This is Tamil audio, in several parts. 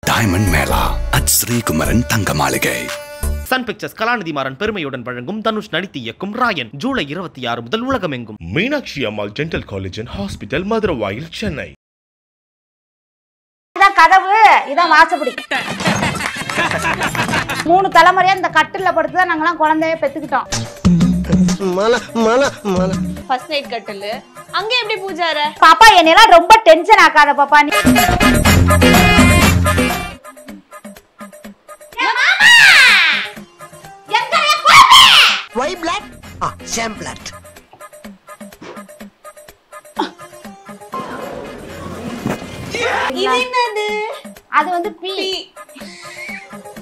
டைமண்ட் மேளா அட் ஸ்ரீகுமரன் தங்க மாளிகை. சன் பிக்சர்ஸ் கலாநிதி மாறன் பெருமையுடன் வழங்கும் தனுஷ் நடித்து இயக்கும் ராயன் ஜூலை 26 முதல் உலகமெங்கும். Meenakshi Ammal dental college and hospital, Maduravoyal, Chennai. இதான் கதவு, இதான் வாசப்படி. 3 தலைமுறையா இந்த கட்டில்ல படுத்துதான் நாங்கெல்லாம் குழந்தைய பெத்துக்கிட்டோம். ஃபர்ஸ்ட் நைட் கட்டில் அங்க எப்படி பூஜார? பாப்பா என்னையெல்லாம் ரொம்ப டென்ஷன் ஆக்காத பாப்பா நீ. Why blood? Sham blood. இது என்னது? அது வந்து பீ.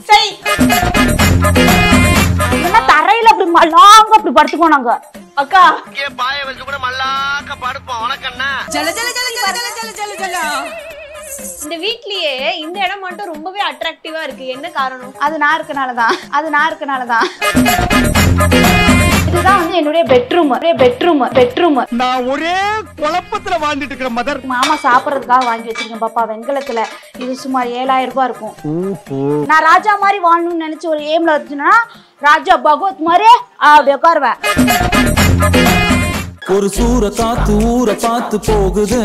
சரி. என்ன தரையில அப்படி மல்லாங்க அப்படி படுத்துக்கோ நாங்க. அக்கா கே பாய வச்சு கூட மல்லாக்க படுப்போம். உனக்கண்ணா ஜல ஜல ஜல ஜல ஜல ஜல ஜல. இந்த வீட்லயே இந்த இடம் மட்டும் ரொம்பவே அட்ராக்டிவா இருக்கு. என்ன காரணம்? அது நான் இருக்கனாலதான். இதுதான் வந்து என்னுடைய பெட்ரூம். நான் ஒரே குழப்பத்துல வாழ்ந்துட்டு இருக்கிற மதர். மாமா சாப்பிடறதுக்காக வாங்கி வச்சிருக்கேன் பாப்பா வெங்கலத்துல. இது சுமார் 7000 ரூபாய் இருக்கும். நான் ராஜா மாதிரி வாழணும்னு நினைச்சு ஒரு ஏம்ல வச்சுன்னா ராஜா பகவத் மாதிரி அப்படி உட்காருவேன். ஒரு சூற காத்து ஊரை பார்த்து போகுது.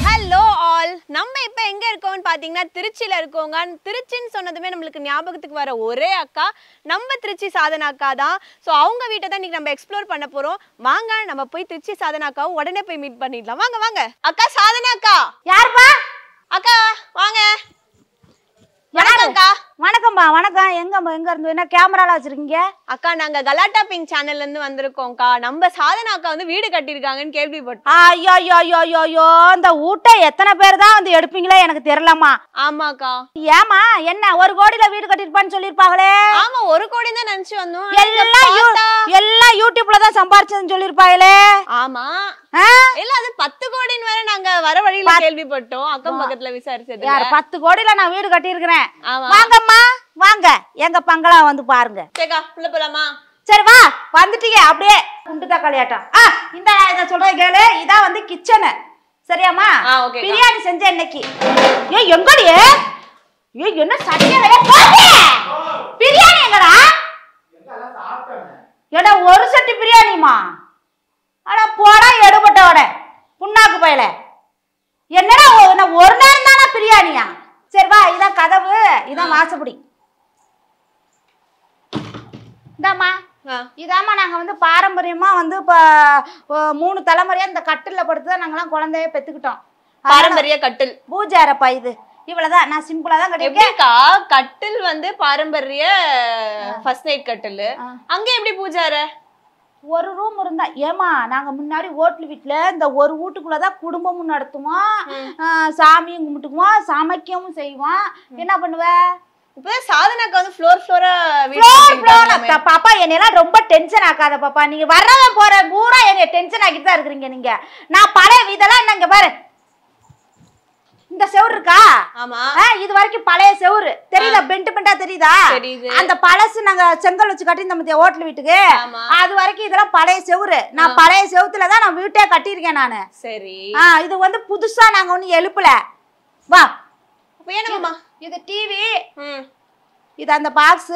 ஹலோ ஆல், நம்ம இப்ப எங்க இருக்கோம்னு பாத்தீங்கன்னா திருச்சியில இருக்கோங்க. திருச்சின்னு சொன்னதுமே நம்மளுக்கு ஞாபகத்துக்கு வர ஒரே அக்கா நம்ம திருச்சி சாதனா அக்கா தான். ஸோ அவங்க வீட்டை தான் இன்னைக்கு நம்ம எக்ஸ்ப்ளோர் பண்ண போறோம். வாங்க நம்ம போய் திருச்சி சாதனா அக்காவும் உடனே போய் மீட் பண்ணிடலாம். வாங்க வாங்க. அக்கா சாதனா அக்கா. யாருப்பா? அக்கா வாங்க. வணக்கம்க்கா. வணக்கம்மா. வணக்கம். எங்க இருந்து என்ன கேமரால வச்சிருக்கீங்க? அக்கா நாங்க கலாட்டா பிங்க் சேனல்ல இருந்து வந்திருக்கோம்க்கா. நம்ம சாதனா அக்கா வந்து வீடு கட்டிருக்காங்கன்னு கேள்விப்பட்டோம். ஐயோ இந்த ஊட்ட எத்தனை பேர் தான் வந்து எடுப்பீங்களே எனக்கு தெரியலம்மா. ஆமாக்கா. ஏமா என்ன 1 கோடியில வீடு கட்டிருப்பான்னு சொல்லிருப்பாங்களே? ஆமா 1 கோடி தான் நினைச்சு வந்தோம். எல்லாம் யூடியூப்ல தான் சம்பாரிச்சதுன்னு சொல்லிருப்பாங்களே. ஆமா இல்ல அது 10 கோடின்னு வேற நாங்க வர வழியில கேள்விப்பட்டோம். அக்கம் பக்கத்துல விசாரிச்சது. யார் 10 கோடியில நான் வீடு கட்டியிருக்கிறேன். வாங்கம்மா வாங்க, எங்க பங்களா வந்து பாருங்க. சரிக்கா உள்ள போலாமா? சரி வா, வந்துட்டீங்க அப்படியே குண்டு தக்காளி ஆட்டம். இந்த இத சொல்றது கேளு, இதான் வந்து கிச்சனு. சரியாமா? பிரியாணி செஞ்ச இன்னைக்கு. ஏய் எங்கடி? ஏய் என்ன சட்டியா வேற போடு. பிரியாணி எங்கடா? எங்கலாம் சாப்பிட்டேன். ஏடா ஒரு சட்டி பிரியாணிமா? அட போடா எடுபட்டவட புண்ணாக்கு பயல. என்னடா ஒரு நேரம் தானா பிரியாணியா? சரி வா, இதான் கதவு, இதான் வாசப்படி. இதாம்மா இதாம்மா நாங்க வந்து பாரம்பரியமா வந்து இப்ப 3 தலைமுறையா இந்த கட்டில்ல படுத்துதான் நாங்கெல்லாம் குழந்தைய பெத்துக்கிட்டோம். பாரம்பரிய கட்டில் பூஜை அறைப்பா இது. இவ்வளவுதான், நான் சிம்பிளா தான் கட்டிருக்கேன். கட்டில் வந்து பாரம்பரிய ஃபர்ஸ்ட் நைட் கட்டில். அங்க எப்படி பூஜை அறை? ஒரு ரூம் இருந்தா. ஏமா நாங்க முன்னாடி ஹோட்டல் வீட்டுல இந்த ஒரு வீட்டுக்குள்ளதான் குடும்பமும் நடத்துவோம், சாமியும் கும்பிட்டுக்குவோம், சமைக்கவும் செய்வோம். என்ன பண்ணுவ? இப்ப சாதனாக்கு வந்து ஃப்ளோரா பாப்பா என்னையெல்லாம் ரொம்ப டென்ஷன் ஆக்காத பாப்பா. நீங்க வர்றவன் போற பூரா என்னைய டென்ஷன் ஆக்கிட்டு தான் இருக்கிறீங்க நீங்க. நான் பழைய இதெல்லாம் இங்க பாரு, இந்த செவுரு இருக்கா? ஆமா. இது வரைக்கும் பழைய செவுரு தெரியுதா? பெண்டா தெரியுதா? அந்த பழசு நாங்க செங்கல் வச்சு கட்டி இந்த ஹோட்டல் வீட்டுக்கு, அது வரைக்கும் இதெல்லாம் பழைய செவுரு. நான் பழைய செவுத்துலதான் நான் வீட்டே கட்டியிருக்கேன் நானு. சரி. இது வந்து புதுசா நாங்க ஒண்ணு எழுப்பல. வா இது டிவி, இது அந்த பாக்ஸ்,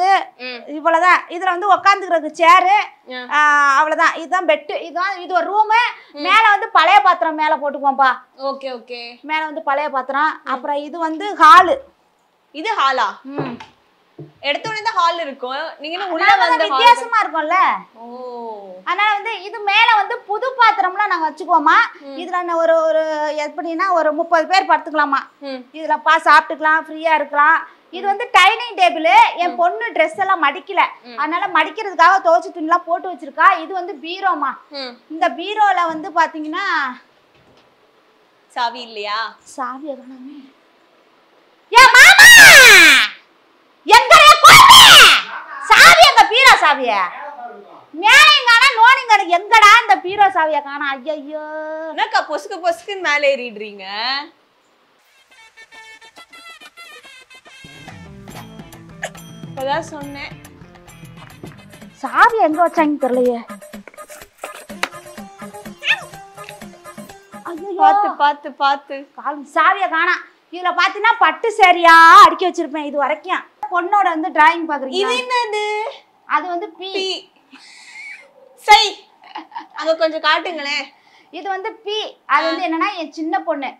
இவ்வளவுதான். இதுல வந்து உக்காந்துக்கிறதுக்கு சேரு, அவ்வளவுதான். இதுதான் பெட்டு. இது ஒரு ரூமு. மேல வந்து பழைய பாத்திரம் மேல போட்டுக்குவோம்பா. Okay okay. மேல வந்து பழைய பாத்திரம். அப்புறம் இது வந்து ஹாலு. இது ஹாலா? எடுத்த உடனே தான் ஹால் இருக்கும். நீங்க உள்ள வந்து வித்தியாசமா இருக்கும்ல. அதனால வந்து இது மேல வந்து புது பாத்திரம்லாம் நாங்க வச்சுக்குவோமா. இதுல ஒரு எப்படின்னா ஒரு 30 பேர் படுத்துக்கலாமா. இதுல சாப்பிட்டுக்கலாம், ஃப்ரீயா இருக்கலாம். இது வந்து டைனிங் டேபிள். என் பொண்ணு ட்ரெஸ் எல்லாம் மடிக்கல, அதனால மடிக்கிறதுக்காக துவைச்சு துணிலாம் போட்டு வச்சிருக்கா. இது வந்து பீரோமா. இந்த பீரோல வந்து பாத்தீங்கன்னா சாவி இல்லையா? சாவி எதுனாமே. ஏ மாமா எங்க சாவி? எங்க பீரோ சாவிய மேலங்கானா நோனிங்க எங்கடா இந்த பீரோ சாவிய காணா? ஐயோ என்னக்கா பொசுக்குன்னு மேலே ஏறிடுறீங்க? அதான் சொன்னேன். சாவி எங்க வச்சாங்க தெரியலையே. பாத்து பாத்து பாத்து சாவிய காணா. இதுல பாத்தீங்கன்னா பட்டு சேரியா அடுக்கி வச்சிருப்பேன் இது வரைக்கும். பொண்ணோட வந்து டிராயிங் பாக்குறீங்க. இது என்னது? அது வந்து பி. சை அங்க கொஞ்சம் காட்டுங்களே. இது வந்து பி. அது வந்து என்னன்னா என் சின்ன பொண்ணு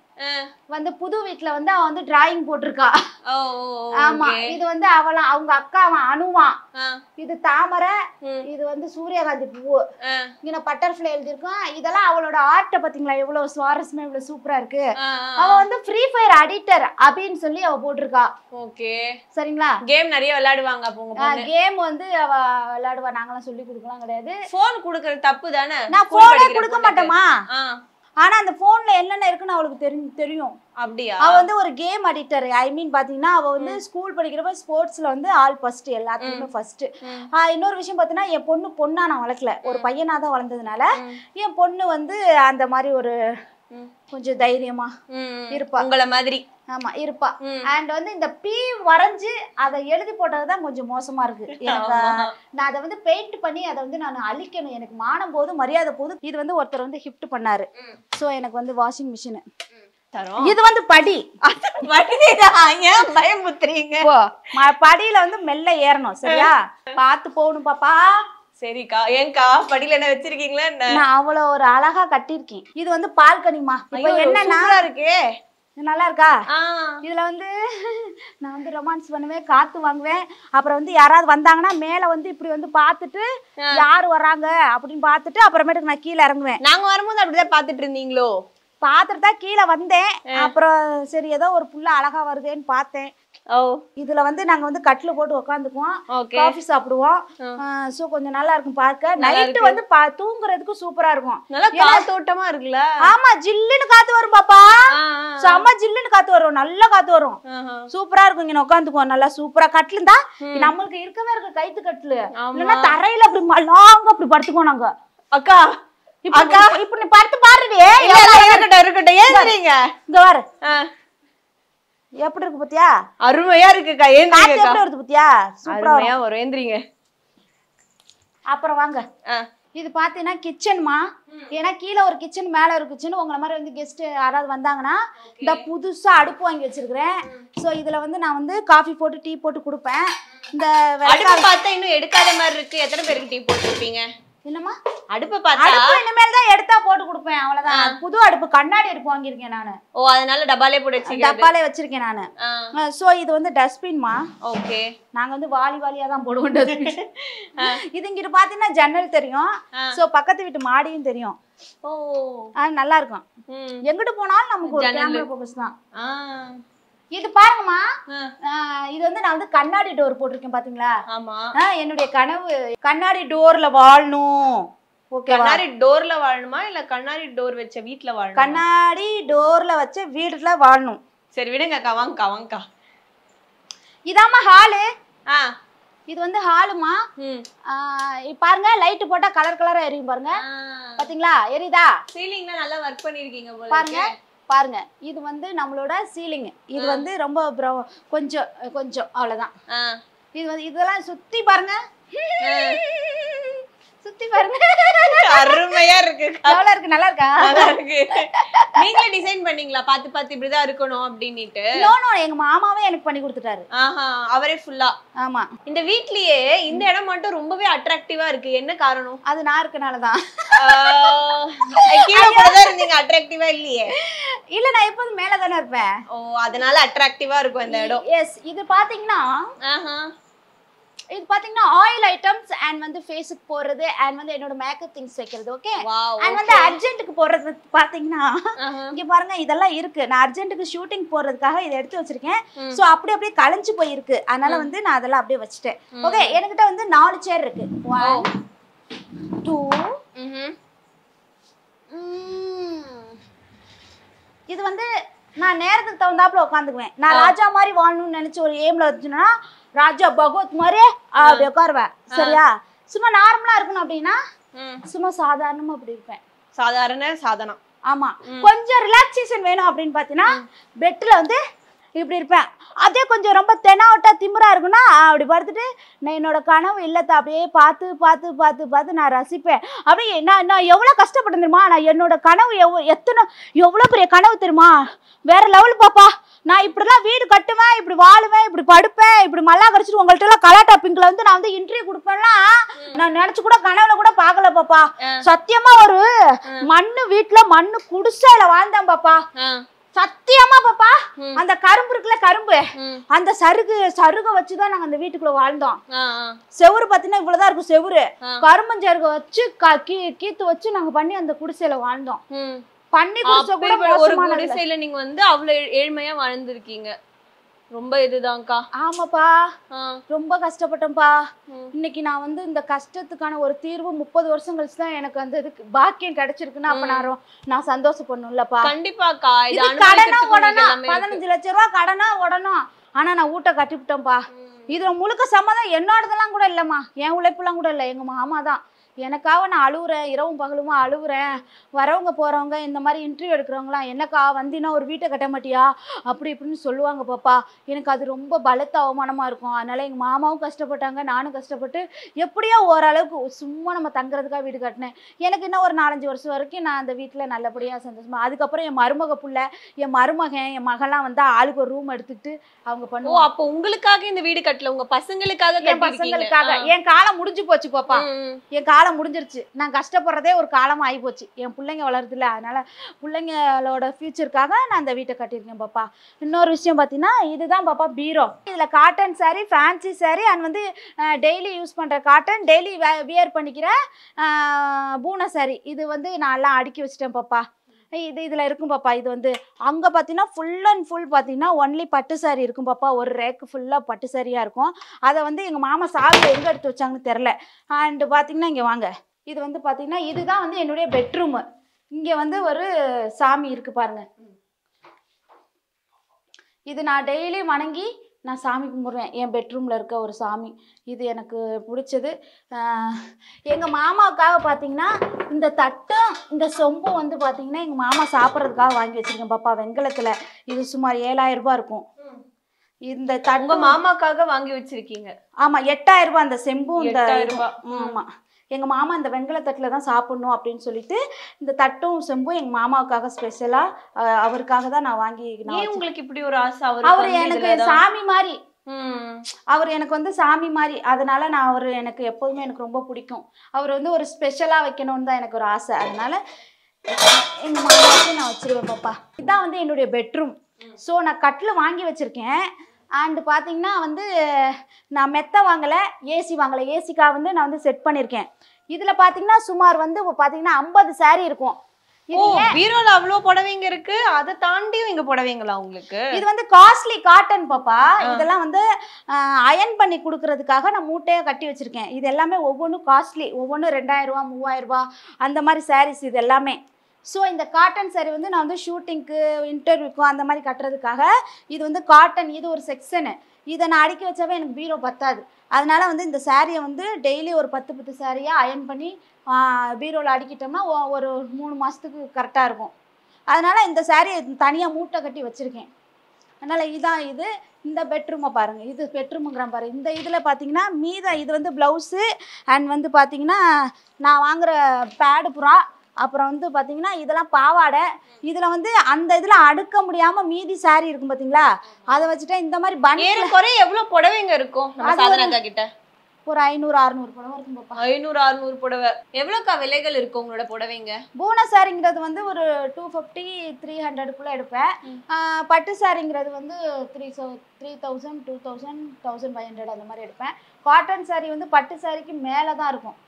வந்து புது வீட்ல வந்து அவ வந்து டிராயிங் போட்டிருக்கா. ஆமா இது வந்து அவங்க அக்கா அனுவா. இது தாமரை, இது வந்து சூரியகாந்தி பூ, இங்க பட்டர்ஃப்ளை எழுதிருக்கோம். இதெல்லாம் அவளோட ஆர்ட்ட பாத்தீங்களா எவ்வளவு சுவாரஸ்யமா எவ்வளவு சூப்பரா இருக்கு. அவ வந்து ஃப்ரீ ஃபயர் அடிக்டர் அப்படின்னு சொல்லி அவ போட்டிருக்கா. ஓகே சரிங்களா? கேம் நிறைய விளையாடுவாங்க அப்போ. கேம் வந்து அவ விளையாடுவா. நாங்களாம் சொல்லி கொடுக்கலாம் கிடையாது. போன் குடுக்கறது தப்பு தானே? நான் போனே கொடுக்க மாட்டேமா. ஆனா அந்த போன்ல என்னென்ன இருக்குன்னு அவளுக்கு தெரியும். அப்படியா? அவ வந்து ஒரு கேம் அடிக்டர். ஐ மீன் பாத்தீங்கன்னா அவ வந்து ஸ்கூல் படிக்கிறப்ப ஸ்போர்ட்ஸ்ல வந்து ஆல் ஃபர்ஸ்ட், எல்லாத்துலயுமே ஃபர்ஸ்ட். இன்னொரு விஷயம் பாத்தீங்கன்னா என் பொண்ணா நான் வளர்க்கல, ஒரு பையனா தான் வளர்ந்ததுனால என் பொண்ணு வந்து அந்த மாதிரி ஒரு கொஞ்சம் தைரியமா இருப்பா, உங்கள மாதிரி. ஆமா இருப்பா. அண்ட் வந்து இந்த பி வரைஞ்சு அதை எழுதி போட்டதுதான் கொஞ்சம் மோசமா இருக்கு எனக்கு. நான் அதை வந்து பெயிண்ட் பண்ணி அதை வந்து நான் அழிக்கணும். எனக்கு மானம் போதும் மரியாதை போதும். இது வந்து ஒருத்தர் வந்து கிஃப்ட் பண்ணாரு. சோ எனக்கு வந்து வாஷிங் மிஷின். இது வந்து படி. ஏன் பயமுத்துறீங்க? படியில வந்து மெல்ல ஏறணும். சரியா? பார்த்து போகணும் பாப்பா. சரிக்கா. ஏன்கா படியில என்ன வச்சிருக்கீங்களா என்ன? நான் அவ்வளவு ஒரு அழகா கட்டியிருக்கேன். இது வந்து பால்கனிமா. இப்ப என்னன்னா இருக்கே, நல்லா இருக்கா? இதுல வந்து நான் வந்து ரொமான்ஸ் பண்ணுவேன், காத்து வாங்குவேன். அப்புறம் வந்து யாராவது வந்தாங்கன்னா மேல வந்து இப்படி வந்து பாத்துட்டு யாரு வர்றாங்க அப்படின்னு பாத்துட்டு அப்புறமேட்டுக்கு நான் கீழே இறங்குவேன். நாங்க வரும்போது அப்படிதான் பாத்துட்டு இருந்தீங்களோ? பாத்துட்டு தான் கீழே வந்தேன். அப்புறம் சரி ஏதோ ஒரு புள்ள அழகா வருதேன்னு பார்த்தேன். இதுல வந்து நாங்க வந்து கட்டில போட்டு உட்காந்துக்குவோம், காஃபி சாப்பிடுவோம். சோ கொஞ்சம் நல்லா இருக்கும் பார்க்க. நைட்டு வந்து தூங்குறதுக்கு சூப்பரா இருக்கும். நல்லா காத்தோட்டமா இருக்குல்ல? ஆமா ஜில்லுன்னு காத்து வரும் பாப்பா. செம்ம ஜில்லுன்னு காத்து வரும், நல்ல காத்து வரும், சூப்பரா இருக்கும். இங்க உட்காந்துக்குவோம் நல்லா சூப்பரா. கட்டில தான் நம்மளுக்கு இருக்கவே இருக்கு கைத்து கட்டில. இல்லைன்னா தரையில அப்படி மல்லாங்க அப்படி படுத்துக்குவோம் நாங்க. அக்கா அக்கா இப்ப நீ படுத்து பாருடி. இருக்கட்டும் ஏந்துறீங்க. இங்க பாரு எப்படி இருக்கு பாத்தியா? அருமையா இருக்குக்கா. எப்படி வருது பாத்தியா? சூப்பரா வரும். ஏந்திரீங்க. அப்புறம் வாங்க. இது பாத்தீங்கன்னா கிச்சன்மா. ஏன்னா கீழே ஒரு கிச்சன் மேல ஒரு கிச்சன். உங்களை மாதிரி வந்து கெஸ்ட் யாராவது வந்தாங்கன்னா இந்த புதுசா அடுப்பு வாங்கி வச்சிருக்கிறேன். சோ இதுல வந்து நான் வந்து காஃபி போட்டு டீ போட்டு கொடுப்பேன். இந்த அடுப்பு பார்த்தா இன்னும் எடுக்காத மாதிரி இருக்கு. எத்தனை பேருக்கு டீ போட்டு கொடுப்பீங்க? என்னமா அடுப்பு பார்த்தா? அடுப்பு இனிமேல் தான் எடுத்தா போட்டு கொடுப்பேன். அவ்வளவுதான். புது அடுப்பு கண்ணாடி அடுப்பு வாங்கியிருக்கேன் நானு. ஓ அதனால டப்பாலே போட்டு வச்சிருக்கேன். டப்பாலே வச்சிருக்கேன் நானு. சோ இது வந்து டஸ்ட்பின்மா. ஓகே. நாங்க வந்து வாலியா தான் போடுவோம் டஸ்ட்பின். இது இங்கிட்டு பாத்தீங்கன்னா ஜன்னல் தெரியும். சோ பக்கத்து வீட்டு மாடியும் தெரியும். ஓ நல்லா இருக்கும். எங்கிட்டு போனாலும் நமக்கு ஒரு கேமரா ஃபோக்கஸ் தான். இது பாருங்கம்மா. இது வந்து நான் வந்து கண்ணாடி டோர் போட்டிருக்கேன் பாத்தீங்களா? ஆமா. என்னுடைய கனவு கண்ணாடி டோர்ல வாழணும். ஓகே. கண்ணாடி டோர்ல வாழணுமா இல்ல கண்ணாடி டோர் வச்ச வீட்ல வாழணுமா? கண்ணாடி டோர்ல வச்ச வீட்ல வாழணும். சரி விடுங்க அக்கா. வாங்கக்கா. இதாம்மா ஹாலு. இது வந்து ஹாலுமா. பாருங்க லைட் போட்டா கலர் கலரா எரியும் பாருங்க. பாத்தீங்களா எரியுதா? சீலிங்ல நல்லா வர்க் பண்ணிருக்கீங்க போல. பாருங்க பாருங்க. இது வந்து நம்மளோட சீலிங். இது வந்து ரொம்ப கொஞ்சம் அவ்வளவுதான். இது வந்து இதெல்லாம் சுத்தி பாருங்க. சுத்தி பாருங்க. அருமையா இருக்கு. எவ்வளவு இருக்கு? நல்லா இருக்கா? நல்லா இருக்கு. நீங்களே டிசைன் பண்ணீங்களா? பாத்து இப்படிதான் இருக்கணும் அப்படின்னுட்டு? நோ எங்க மாமாவே எனக்கு பண்ணி கொடுத்துட்டாரு. அவரே ஃபுல்லா. ஆமா. இந்த வீட்லயே இந்த இடம் மட்டும் ரொம்பவே அட்ராக்டிவா இருக்கு. என்ன காரணம்? அது நான் இருக்கனாலதான். கீழே போறதா இருந்தீங்க, அட்ராக்டிவா இல்லையே? இல்ல நான் எப்போதும் மேல தானே இருப்பேன். ஓ அதனால அட்ராக்டிவா இருக்கும் இந்த இடம். எஸ். இது பாத்தீங்கன்னா இது பாத்தீங்கன்னா ஆயில் ஐட்டம்ஸ் அண்ட் வந்து ஃபேஸ்க்கு போறது அண்ட் வந்து என்னோட மேக்கப் திங்ஸ் வைக்கிறது. ஓகே. அண்ட் வந்து அர்ஜென்ட்டுக்கு போறது பாத்தீங்கன்னா இங்க பாருங்க இதெல்லாம் இருக்கு. நான் அர்ஜென்ட்டுக்கு ஷூட்டிங் போறதுக்காக இதை எடுத்து வச்சிருக்கேன். சோ அப்படியே கலைஞ்சு போயிருக்கு. அதனால வந்து நான் அதெல்லாம் அப்படியே வச்சுட்டேன். ஓகே. என்கிட்ட வந்து 4 சேர் இருக்கு. 1 2 இது வந்து நான் நேரத்துக்கு தகுந்தாப்புல உட்காந்துக்குவேன். நான் ராஜா மாதிரி வாழணும்னு நினைச்சு ஒரு எய்ம்ல வச்சுன்னா ராஜா பகவத் மாதிரி அப்படி உட்காருவேன். சரியா? சும்மா நார்மலா இருக்கணும் அப்படின்னா சும்மா சாதாரணமா அப்படி இருப்பேன். சாதாரணம். ஆமா. கொஞ்சம் ரிலாக்ஸேஷன் வேணும் அப்படின்னு பாத்தீங்கன்னா பெட்ல வந்து இப்படி இருப்பேன். அதே கொஞ்சம் ரொம்ப தெனாவட்டா திமிரா இருக்குன்னா அப்படி பார்த்துட்டு நான் என்னோட கனவு இல்லத்தை அப்படியே பார்த்து நான் ரசிப்பேன். அப்படியே நான் எவ்வளோ கஷ்டப்பட்டேன் தெரியுமா? நான் என்னோட கனவு எவ்வளோ பெரிய கனவு தெரியுமா? வேற லெவல் பாப்பா. நான் இப்படிலாம் வீடு கட்டுவேன், இப்படி வாழுவேன், இப்படி படுப்பேன், இப்படி மல்லா கடிச்சிட்டு உங்கள்ட்ட எல்லாம் கலாட்டா பிங்க்ல வந்து நான் வந்து இன்டர்வியூ கொடுப்பேன்லாம் நான் நினைச்சு கூட கனவுல கூட பாக்கல பாப்பா. சத்தியமா ஒரு மண்ணு வீட்டுல மண்ணு குடிசையில வாழ்ந்தேன் பாப்பா. சத்தியமா பாப்பா. அந்த கரும்பு இருக்குல்ல, கரும்பு, அந்த சருகை வச்சுதான் நாங்க அந்த வீட்டுக்குள்ள வாழ்ந்தோம். செவுரு பாத்தீங்கன்னா இவ்வளவுதான் இருக்கும் செவுரு. கரும்பஞ்சருகை வச்சு கீத்து வச்சு நாங்க பண்ணி அந்த குடிசையில வாழ்ந்தோம். பண்ணி குடிச்ச கூட ஒரு குடிசையில நீங்க வந்து அவ்வளவு ஏழ்மையா வாழ்ந்திருக்கீங்க. ரொம்ப இதுதான்க்கா. ஆமாப்பா, ரொம்ப கஷ்டப்பட்டேன்ப்பா. இன்னைக்கு நான் வந்து இந்த கஷ்டத்துக்கான ஒரு தீர்வு 30 வருஷம் கழிச்சு தான் எனக்கு அந்த இதுக்கு பாக்கியம் கிடைச்சிருக்குன்னா அப்ப நான் சந்தோஷப்படணும்லப்பா. கண்டிப்பாக்கா. இது கடனா உடனும் 15 லட்சம் ரூபாய் கடனா உடனும். ஆனா நான் வீட்டை கட்டிவிட்டேன்ப்பா. இதுல முழுக்க சம்மதம் என்னோடதெல்லாம் கூட இல்லம்மா, என் உழைப்புலாம் கூட இல்லை, எங்க மாமா தான். எனக்காக நான் அழுவுறேன், இரவும் பகலுமா அழுவுறேன். வரவங்க போறவங்க இந்த மாதிரி இன்டர்வியூ எடுக்கிறவங்களாம் என்னக்கா வந்தினா ஒரு வீட்டை கட்ட மாட்டியா அப்படி இப்படின்னு சொல்லுவாங்க பாப்பா. எனக்கு அது ரொம்ப பலத்த அவமானமா இருக்கும். அதனால எங்க மாமாவும் கஷ்டப்பட்டாங்க, நானும் கஷ்டப்பட்டு எப்படியோ ஓரளவுக்கு சும்மா நம்ம தங்குறதுக்காக வீடு கட்டினேன். எனக்கு இன்னும் ஒரு 4-5 வருஷம் வரைக்கும் நான் அந்த வீட்டில் நல்லபடியா சந்தோஷமா. அதுக்கப்புறம் என் மருமக புள்ள, என் மருமகன், என் மகெல்லாம் வந்து ஆளுக்கு ஒரு ரூம் எடுத்துக்கிட்டு அவங்க பண்ணுவோம். அப்போ உங்களுக்காக இந்த வீடு கட்டல, உங்க பசங்களுக்காக? என் பசங்களுக்காக. என் காலம் முடிஞ்சு போச்சு பாப்பா, என் காலம் முடிஞ்சிருச்சு. நான் கஷ்டப்படுறதே ஒரு காலம் ஆகி போச்சு. என் பிள்ளைங்க வளருது இல்ல, அதனால பிள்ளைங்களோட ஃபியூச்சருக்காக நான் அந்த வீட்டை கட்டியிருக்கேன் பாப்பா. இன்னொரு விஷயம் பார்த்தீங்கன்னா இதுதான் பாப்பா பீரோ. இதுல cotton sorry, fancy sorry and வந்து டெய்லி யூஸ் பண்ற காட்டன், டெய்லி வியர் பண்ணிக்கிற பூனா சாரி, இது வந்து நான் எல்லாம் அடுக்கி வச்சுட்டேன் பாப்பா. இதுல இருக்கும் பாப்பா. இது வந்து அங்க பாத்தீங்கன்னா ஃபுல் அண்ட் ஃபுல் பாத்தீங்கன்னா ஒன்லி பட்டு சாரி இருக்கும் பாப்பா. ஒரு ரேக்கு ஃபுல்லா பட்டு சாரியா இருக்கும். அதை வந்து எங்க மாமா சாவி எங்க எடுத்து வச்சாங்கன்னு தெரியல. அண்ட் பாத்தீங்கன்னா இங்க வாங்க, இது வந்து பாத்தீங்கன்னா இதுதான் வந்து என்னுடைய பெட்ரூம். இங்க வந்து ஒரு சாமி இருக்கு பாருங்க. இது நான் டெய்லி வணங்கி நான் சாமி கும்பிடுவேன். என் பெட்ரூமில் இருக்க ஒரு சாமி இது எனக்கு பிடிச்சது. எங்கள் மாமாவுக்காக பார்த்தீங்கன்னா இந்த தட்டும் இந்த சொம்பும் வந்து பார்த்தீங்கன்னா எங்கள் மாமா சாப்பிட்றதுக்காக வாங்கி வச்சுருக்கேன் பாப்பா. வெங்கலத்தில் இது சுமார் 7000 ரூபாய் இருக்கும். இந்த தட்டு மாமாக்காக வாங்கி வச்சிருக்கீங்க? ஆமாம், 8000 ரூபாய் அந்த செம்பும். இந்த ஆமாம், எங்கள் மாமா இந்த வெங்கல தட்டில் தான் சாப்பிட்ணும் அப்படின்னு சொல்லிட்டு இந்த தட்டும் செம்பும் எங்கள் மாமாவுக்காக ஸ்பெஷலாக அவருக்காக தான் நான் வாங்கி. உங்களுக்கு இப்படி ஒரு ஆசை? அவர் எனக்கு சாமி மாதிரி, அவர் எனக்கு வந்து சாமி மாதிரி. அதனால நான் அவர் எனக்கு எப்போதுமே எனக்கு ரொம்ப பிடிக்கும். அவர் வந்து ஒரு ஸ்பெஷலாக வைக்கணும்னு தான் எனக்கு ஒரு ஆசை. அதனால எங்கள் மாமாவுக்கு நான் வச்சிருவேன் பாப்பா. இதுதான் வந்து என்னுடைய பெட்ரூம். ஸோ நான் கட்டில் வாங்கி வச்சுருக்கேன். அண்டு பார்த்தீங்கன்னா வந்து நான் மெத்த வாங்கலை, ஏசி வாங்கலை. ஏசிக்காக வந்து நான் வந்து செட் பண்ணியிருக்கேன். இதில் பார்த்தீங்கன்னா சுமார் வந்து பார்த்தீங்கன்னா 50 சாரீ இருக்கும். பீரோல அவ்வளோ புடவைங்க இருக்கு. அதை தாண்டியும் இங்க புடவைங்களா உங்களுக்கு? இது வந்து காஸ்ட்லி காட்டன் பாப்பா. இதெல்லாம் வந்து அயன் பண்ணி கொடுக்கறதுக்காக நான் மூட்டையாக கட்டி வச்சிருக்கேன். இது எல்லாமே ஒவ்வொன்றும் காஸ்ட்லி, ஒவ்வொன்றும் 2000 ரூபா 3000 ரூபா அந்த மாதிரி சாரீஸ் இது எல்லாமே. ஸோ இந்த காட்டன் சாரீ வந்து நான் வந்து ஷூட்டிங்க்கு, இன்டர்வியூக்கும் அந்த மாதிரி கட்டுறதுக்காக இது வந்து காட்டன். இது ஒரு செக்ஷனு. இதை நான் அடுக்கி வச்சாவே எனக்கு பீரோ பத்தாது. அதனால வந்து இந்த சாரியை வந்து டெய்லி ஒரு 10 சாரியாக அயன் பண்ணி பீரோவில் அடுக்கிட்டோம்னா ஒரு 3 மாதத்துக்கு கரெக்டாக இருக்கும். அதனால் இந்த சாரியை தனியாக மூட்டை கட்டி வச்சுருக்கேன். அதனால் இதான் இது. இந்த பெட்ரூமை பாருங்கள், இது பெட்ரூமுங்கிறான் பாருங்கள். இந்த இதில் பார்த்தீங்கன்னா இது வந்து ப்ளவுஸு அண்ட் வந்து பார்த்தீங்கன்னா நான் வாங்குகிற பேடு புறா. அப்புறம் வந்து பார்த்தீங்கன்னா இதெல்லாம் பாவாடை. இதில் வந்து அந்த இதில் அடுக்க முடியாமல் மீதி சாரி இருக்கும் பார்த்தீங்களா, அதை வச்சுட்டேன். இந்த மாதிரி குறை எவ்வளோ புடவைங்க இருக்கும் சாதனாக்கா கிட்ட? ஒரு 500-600 புடவை இருக்கும் பாப்பா. 500-600 புடவை. எவ்வளோக்கா விலைகள் இருக்கும் உங்களோட புடவைங்க? பூனா சாரிங்கிறது வந்து ஒரு 250-300 எடுப்பேன். பட்டு சாரிங்கிறது வந்து 3000, 2000, 1500 அந்த மாதிரி எடுப்பேன். காட்டன் சாரி வந்து பட்டு சாரிக்கு மேலே தான் இருக்கும்.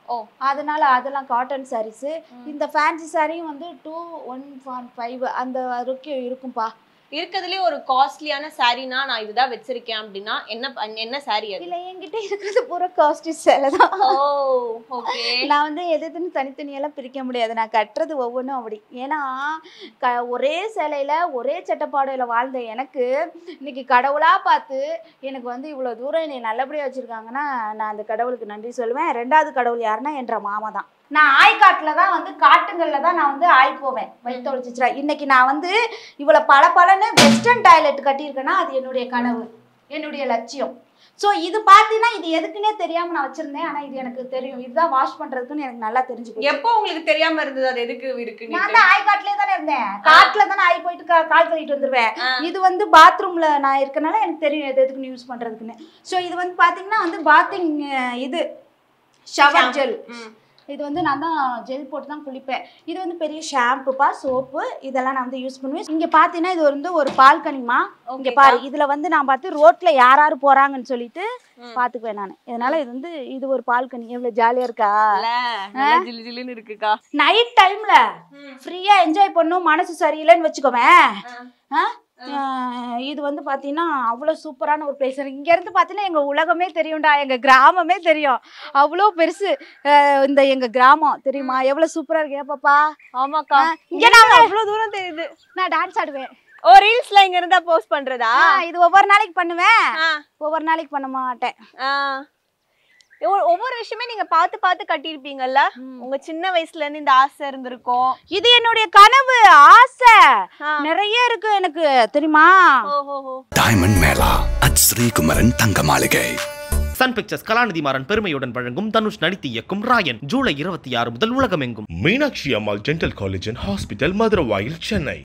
அதனால அதெல்லாம் காட்டன் சாரீஸு. இந்த ஃபேன்சி சாரியும் வந்து 215 அந்த வரைக்கும் இருக்கும்பா. இருக்கிறதுலே ஒரு காஸ்ட்லியான சாரினா நான் இதுதான் வச்சிருக்கேன் அப்படின்னா என்ன சாரி அது? இல்லை, என்கிட்ட இருக்கிறது பூரா காஸ்ட்லி சேலை தான். ஓகே. நான் வந்து எதுன்னு தனித்தனியெல்லாம் பிரிக்க முடியாது. நான் கட்டுறது ஒவ்வொன்றும் அப்படி. ஏன்னா ஒரே சேலையில் ஒரே சட்டப்பாடையில் வாழ்ந்த எனக்கு இன்னைக்கு கடவுளாக பார்த்து எனக்கு வந்து இவ்வளோ தூரம் என்னை நல்லபடியாக வச்சுருக்காங்கன்னா நான் அந்த கடவுளுக்கு நன்றி சொல்லுவேன். 2வது கடவுள் யாருன்னா என்ற மாமா தான். நான் ஆய்காட்டில் தான் வந்து காட்டுங்களில் தான் நான் வந்து ஆய் போவேன் வயிற்றொழிச்சிச்சிரா. இன்னைக்கு நான் வந்து இவ்வளோ பல வெஸ்டர்ன் டாய்லெட் கட்டியிருக்கேன்னா அது என்னுடைய கனவு. என்னுடைய லட்சியம். ஸோ இது பார்த்தீங்கன்னா இது எதுக்குன்னே தெரியாம நான் வச்சிருந்தேன். ஆனா இது எனக்கு தெரியும், இதுதான் வாஷ் பண்றதுக்குன்னு எனக்கு நல்லா தெரிஞ்சு. எப்போ உங்களுக்கு தெரியாம இருந்தது அது எதுக்கு இருக்கு? நான் தான் ஆய் காட்டுலயே தானே இருந்தேன். காட்டுல தானே ஆய் போயிட்டு கால் கழுவிட்டு வந்துருவேன். இது வந்து பாத்ரூம்ல நான் இருக்கனால எனக்கு தெரியும் எது எதுக்குன்னு யூஸ் பண்றதுக்குன்னு. ஸோ இது வந்து பாத்தீங்கன்னா வந்து பாத்திங் இது ஷவர் ஜெல். இது வந்து நான் தான் ஜெல் போட்டு தான் குளிப்பேன். இது வந்து பெரிய ஷாம்புப்பா, சோப்பு, இதெல்லாம் நான் வந்து யூஸ் பண்ணுவேன். இங்க பாத்தீங்கன்னா இது வந்து ஒரு பால்கனிமா. இங்க பாரு, இதுல வந்து நான் பார்த்து ரோட்ல யாராரு போறாங்கன்னு சொல்லிட்டு பாத்துக்குவேன் நான். இதனால இது வந்து இது ஒரு பால்கனி. எவ்வளவு ஜாலியா இருக்கா, ஜிலு ஜிலுன்னு இருக்குக்கா. நைட் டைம்ல ஃப்ரீயா என்ஜாய் பண்ணும். மனசு சரியில்லைன்னு வச்சுக்கோவேன். இது வந்து பாத்தீங்கன்னா அவ்வளவு சூப்பரான ஒரு பிளேஸ். இங்க இருந்து பாத்தீங்கன்னா எங்க உலகமே தெரியும்டா, எங்க கிராமமே தெரியும். அவ்வளோ பெருசு இந்த எங்க கிராமம், தெரியுமா? எவ்வளவு சூப்பரா இருக்கு பாப்பா. ஆமாக்கா, இங்க நான் அவ்வளவு தூரம் தெரியுது. நான் டான்ஸ் ஆடுவேன். ஓ, ரீல்ஸ்ல இங்க இருந்தா போஸ்ட் பண்றதா? இது ஒவ்வொரு நாளைக்கு பண்ணுவேன், ஒவ்வொரு நாளைக்கு பண்ண மாட்டேன். ஒவ்வொரு விஷயமே நீங்க பார்த்து பார்த்து கட்டியிருப்பீங்கல்ல. உங்க சின்ன வயசுல இருந்து இந்த ஆசை இருந்திருக்கும். இது என்னுடைய கனவு, ஆசை நிறைய இருக்கு எனக்கு, தெரியுமா? டைமண்ட் மேளா அட் ஸ்ரீகுமரன் தங்க மாளிகை. சன் பிக்சர்ஸ் கலாநிதி மாறன் பெருமையுடன் வழங்கும் தனுஷ் நடித்து இயக்கும் ராயன் ஜூலை 26 முதல் உலகமெங்கும். Meenakshi Ammal dental college and hospital, Maduravoyal, Chennai.